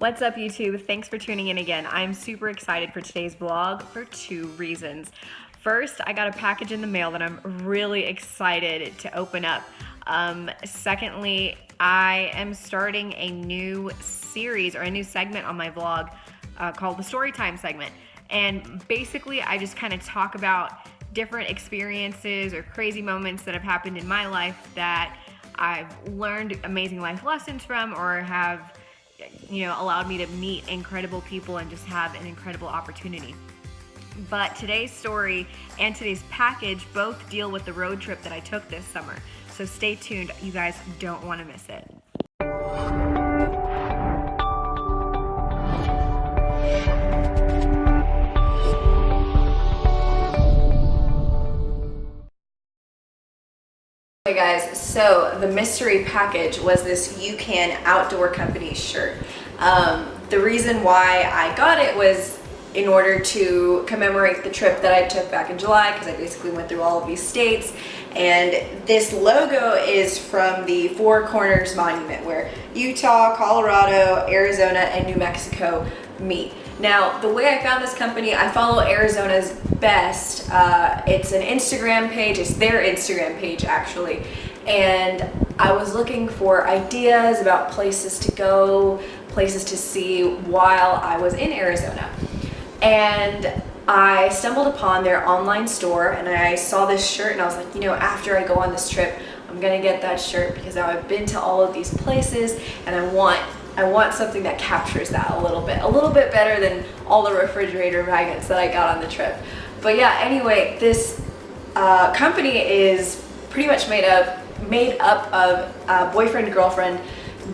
What's up, YouTube? Thanks for tuning in again. I'm super excited for today's vlog for two reasons. First, I got a package in the mail that I'm really excited to open up. Secondly, I am starting a new series or a new segment on my vlog called the Storytime segment. And basically, I just kind of talk about different experiences or crazy moments that have happened in my life that I've learned amazing life lessons from, or have allowed me to meet incredible people and just have an incredible opportunity. But today's story and today's package both deal with the road trip that I took this summer. So stay tuned, you guys don't want to miss it. Hey guys, so the mystery package was this UCAN Outdoor Company shirt. The reason why I got it was in order to commemorate the trip that I took back in July, because I basically went through all of these states. And this logo is from the Four Corners Monument, where Utah, Colorado, Arizona, and New Mexico meet. Now, the way I found this company, I follow Arizona's Best. It's an Instagram page. It's their Instagram page, actually. And I was looking for ideas about places to go, places to see while I was in Arizona. And I stumbled upon their online store and I saw this shirt and I was like, after I go on this trip, I'm gonna get that shirt because now I've been to all of these places and I want something that captures that a little bit better than all the refrigerator magnets that I got on the trip. But yeah, anyway, this company is pretty much made up of a boyfriend-girlfriend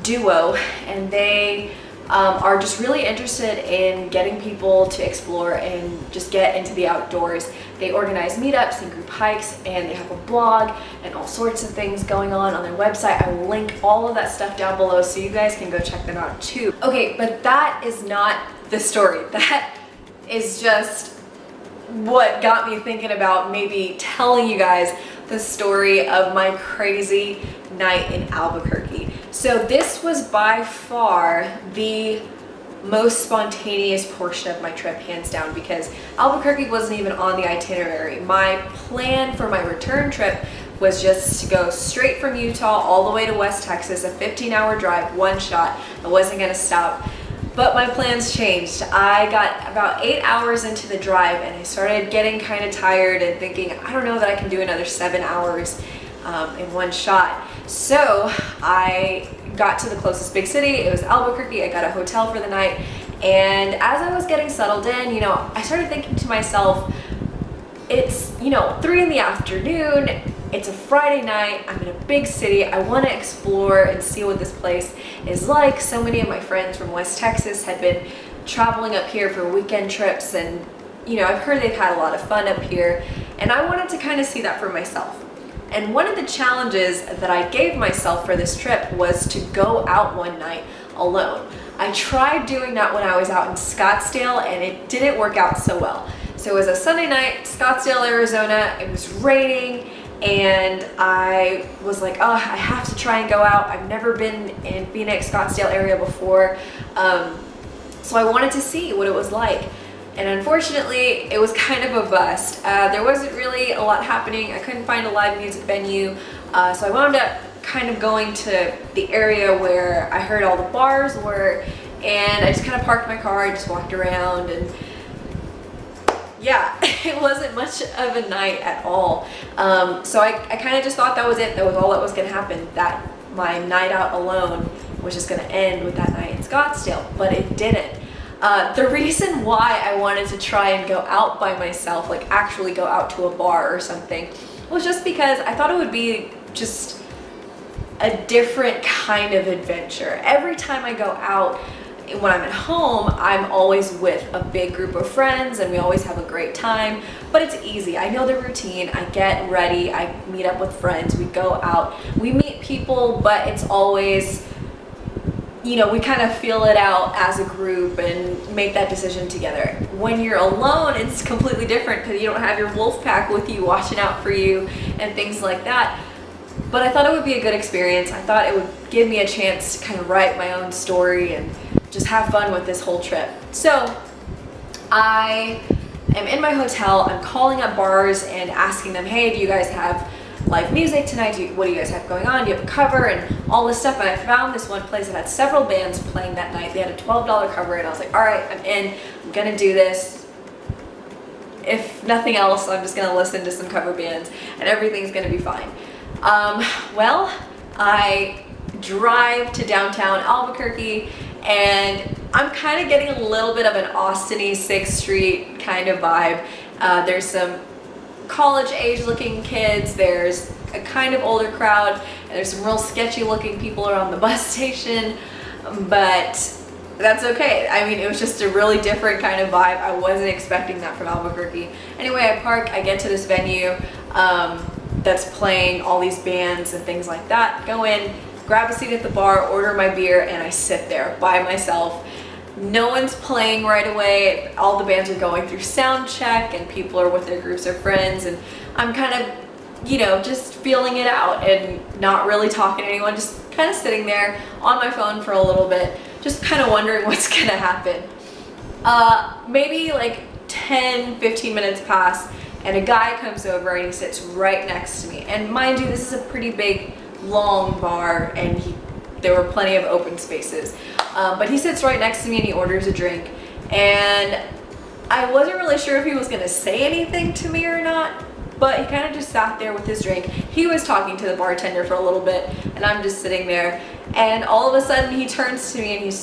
duo, and they are just really interested in getting people to explore and just get into the outdoors. They organize meetups and group hikes, and they have a blog and all sorts of things going on their website. I will link all of that stuff down below so you guys can go check them out too. Okay, but that is not the story. That is just what got me thinking about maybe telling you guys the story of my crazy night in Albuquerque. So this was by far the most spontaneous portion of my trip, hands down, because Albuquerque wasn't even on the itinerary. My plan for my return trip was just to go straight from Utah all the way to West Texas, a 15-hour drive, one shot. I wasn't gonna stop. But my plans changed. I got about 8 hours into the drive and I started getting kind of tired and thinking, I don't know that I can do another 7 hours in one shot. So I got to the closest big city. It was Albuquerque. I got a hotel for the night. And as I was getting settled in, I started thinking to myself, it's, 3 in the afternoon. It's a Friday night. I'm in a big city. I want to explore and see what this place is like. So many of my friends from West Texas had been traveling up here for weekend trips, and I've heard they've had a lot of fun up here, and I wanted to kind of see that for myself. And one of the challenges that I gave myself for this trip was to go out one night alone. I tried doing that when I was out in Scottsdale, and it didn't work out so well. So it was a Sunday night, Scottsdale, Arizona. It was raining, and I was like, oh, I have to try and go out. I've never been in Phoenix, Scottsdale area before. So I wanted to see what it was like. And unfortunately, it was kind of a bust. There wasn't really a lot happening. I couldn't find a live music venue. So I wound up kind of going to the area where I heard all the bars were, and I just kind of parked my car, I just walked around, and yeah, it wasn't much of a night at all. So I kind of just thought that was it. That was all that was gonna happen, that my night out alone was just gonna end with that night in Scottsdale, but it didn't. The reason why I wanted to try and go out by myself, like actually go out to a bar or something, was just because I thought it would be just a different kind of adventure. Every time I go out, when I'm at home, I'm always with a big group of friends and we always have a great time, but it's easy. I know the routine. I get ready, I meet up with friends, we go out, we meet people, but it's always, we kind of feel it out as a group and make that decision together. When you're alone, it's completely different because you don't have your wolf pack with you watching out for you and things like that. But I thought it would be a good experience. I thought it would give me a chance to kind of write my own story and just have fun with this whole trip. So I am in my hotel. I'm calling up bars and asking them, hey, do you guys have live music tonight? What do you guys have going on? Do you have a cover? And all this stuff. And I found this one place that had several bands playing that night. They had a $12 cover, and I was like, all right, I'm in. I'm gonna do this. If nothing else, I'm just gonna listen to some cover bands and everything's gonna be fine. Well, I drive to downtown Albuquerque, and I'm kind of getting a little bit of an Austin-y 6th Street kind of vibe. There's some college age looking kids, there's a kind of older crowd, and there's some real sketchy looking people around the bus station, but that's okay. I mean, it was just a really different kind of vibe. I wasn't expecting that from Albuquerque. Anyway, I park, I get to this venue that's playing all these bands and things like that. Go in, grab a seat at the bar, order my beer, and I sit there by myself. No one's playing right away. All the bands are going through sound check, and people are with their groups of friends, and I'm kind of, you know, just feeling it out and not really talking to anyone, just kind of sitting there on my phone for a little bit, just kind of wondering what's gonna happen. Maybe like 10-15 minutes pass, and a guy comes over and he sits right next to me. And mind you, this is a pretty big, long bar, and there were plenty of open spaces. But he sits right next to me and he orders a drink. And I wasn't really sure if he was gonna say anything to me or not, but he kind of just sat there with his drink. He was talking to the bartender for a little bit, and I'm just sitting there. And all of a sudden he turns to me and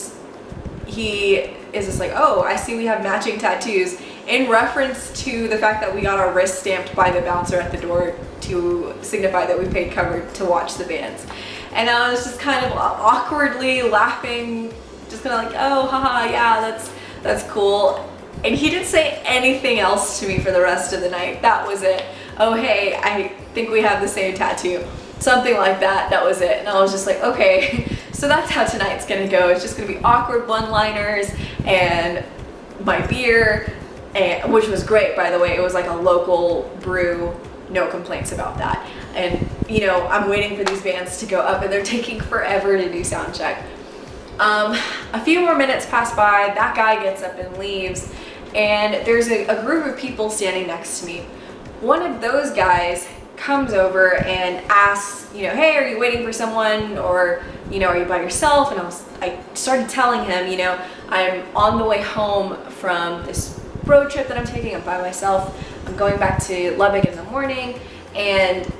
he is just like, oh, I see we have matching tattoos, in reference to the fact that we got our wrist stamped by the bouncer at the door to signify that we paid cover to watch the bands. And I was just kind of awkwardly laughing, just kind of like, oh, haha, yeah, that's cool. And he didn't say anything else to me for the rest of the night. That was it. Oh, hey, I think we have the same tattoo. Something like that. That was it. And I was just like, okay, so that's how tonight's gonna go. It's just gonna be awkward one-liners and my beer, which was great, by the way. It was like a local brew. No complaints about that. And you know, I'm waiting for these bands to go up, and they're taking forever to do sound check. A few more minutes pass by, that guy gets up and leaves, and there's a group of people standing next to me. One of those guys comes over and asks, you know, hey, are you waiting for someone, or, you know, are you by yourself? And I started telling him, you know, I'm on the way home from this road trip that I'm taking. I'm by myself. I'm going back to Lubbock in the morning, and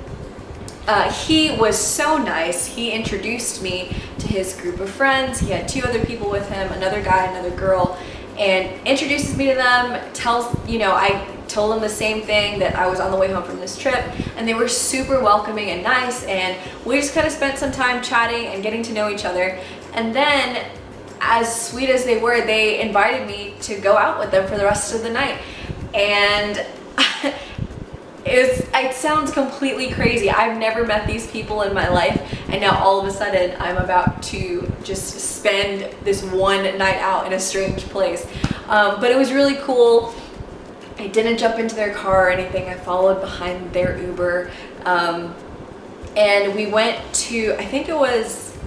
he was so nice. He introduced me to his group of friends. He had 2 other people with him, another guy, another girl, and introduces me to them, I told them the same thing, that I was on the way home from this trip, and they were super welcoming and nice, and we just kind of spent some time chatting and getting to know each other. And then, as sweet as they were, they invited me to go out with them for the rest of the night. And it sounds completely crazy. I've never met these people in my life, and now all of a sudden I'm about to just spend this one night out in a strange place. But it was really cool. I didn't jump into their car or anything. I followed behind their Uber, and we went to, I think it was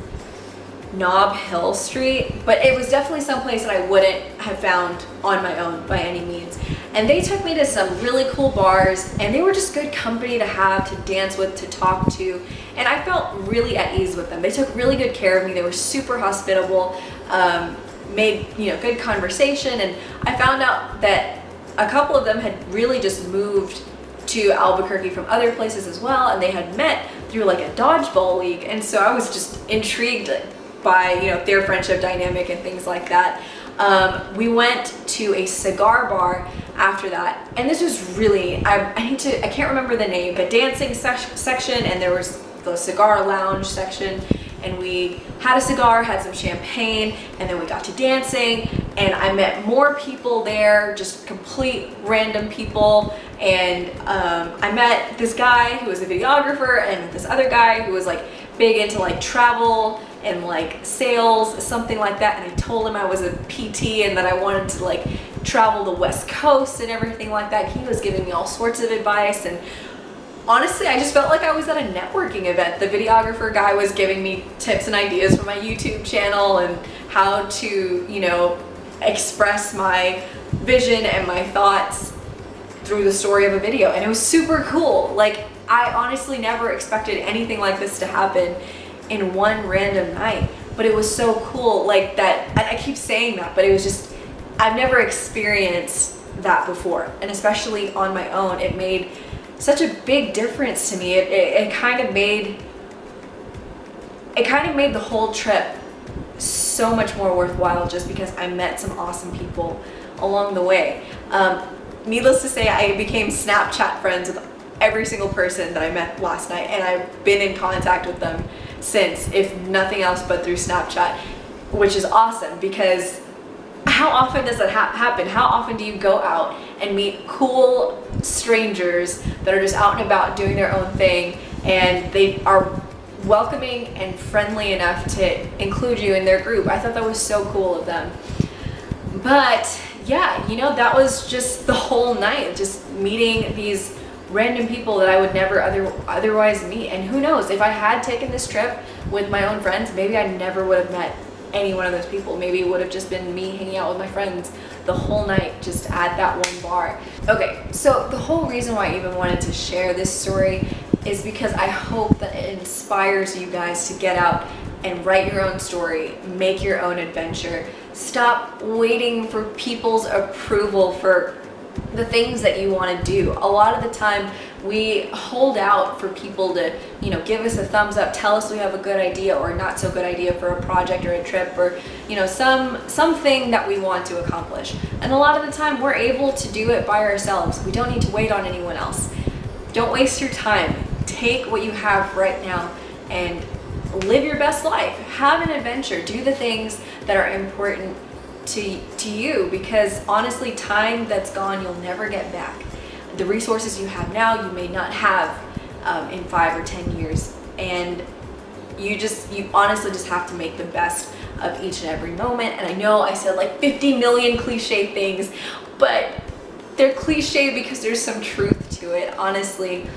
Nob Hill Street, but it was definitely someplace that I wouldn't have found on my own by any means. And they took me to some really cool bars, and they were just good company to have, to dance with, to talk to, and I felt really at ease with them. They took really good care of me. They were super hospitable, made good conversation, and I found out that a couple of them had really just moved to Albuquerque from other places as well, and they had met through like a dodgeball league, and so I was just intrigued by their friendship dynamic and things like that. We went to a cigar bar after that, and this was really, I can't remember the name, but dancing section, and there was the cigar lounge section, and we had a cigar, had some champagne, and then we got to dancing, and I met more people there, just complete random people. And I met this guy who was a videographer, and this other guy who was like big into like travel and like sales, something like that. And I told him I was a PT and that I wanted to like travel the West Coast and everything like that. He was giving me all sorts of advice, and honestly, I just felt like I was at a networking event. The videographer guy was giving me tips and ideas for my YouTube channel and how to, you know, express my vision and my thoughts through the story of a video. And it was super cool. Like, I honestly never expected anything like this to happen in one random night, but it was so cool. Like that, I keep saying that, but it was just, I've never experienced that before, and especially on my own. It made such a big difference to me. It kind of made the whole trip so much more worthwhile, just because I met some awesome people along the way. Needless to say, I became Snapchat friends with every single person that I met last night, and I've been in contact with them since, if nothing else but through Snapchat, which is awesome, because how often does that happen? How often do you go out and meet cool strangers that are just out and about doing their own thing, and they are welcoming and friendly enough to include you in their group? I thought that was so cool of them. But yeah, you know, that was just the whole night, just meeting these random people that I would never otherwise meet. And who knows, if I had taken this trip with my own friends, maybe I never would have met any one of those people. Maybe it would have just been me hanging out with my friends the whole night, just at that one bar. Okay, so the whole reason why I even wanted to share this story is because I hope that it inspires you guys to get out and write your own story, make your own adventure. Stop waiting for people's approval for the things that you want to do. A lot of the time we hold out for people to, you know, give us a thumbs up, tell us we have a good idea or not so good idea for a project or a trip, or, you know, something that we want to accomplish. And a lot of the time we're able to do it by ourselves. We don't need to wait on anyone else. Don't waste your time. Take what you have right now and live your best life. Have an adventure. Do the things that are important to you, because honestly, time that's gone you'll never get back. The resources you have now you may not have in 5 or 10 years, and you honestly just have to make the best of each and every moment. And I know I said like 50 million cliche things, but they're cliche because there's some truth to it. Honestly,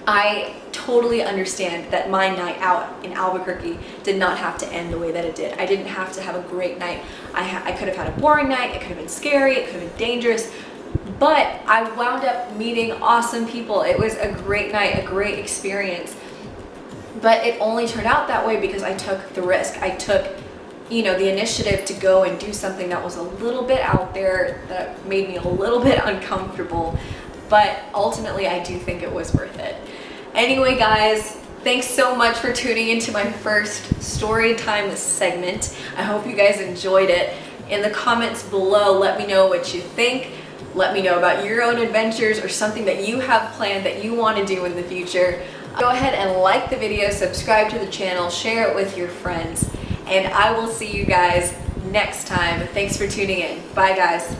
I totally understand that my night out in Albuquerque did not have to end the way that it did. I didn't have to have a great night. I could have had a boring night. It could have been scary. It could have been dangerous. But I wound up meeting awesome people. It was a great night, a great experience. But it only turned out that way because I took the risk. I took, you know, the initiative to go and do something that was a little bit out there, that made me a little bit uncomfortable. But ultimately, I do think it was worth it. Anyway, guys, thanks so much for tuning into my first story time segment. I hope you guys enjoyed it. In the comments below, let me know what you think. Let me know about your own adventures or something that you have planned that you want to do in the future. Go ahead and like the video, subscribe to the channel, share it with your friends, and I will see you guys next time. Thanks for tuning in. Bye, guys.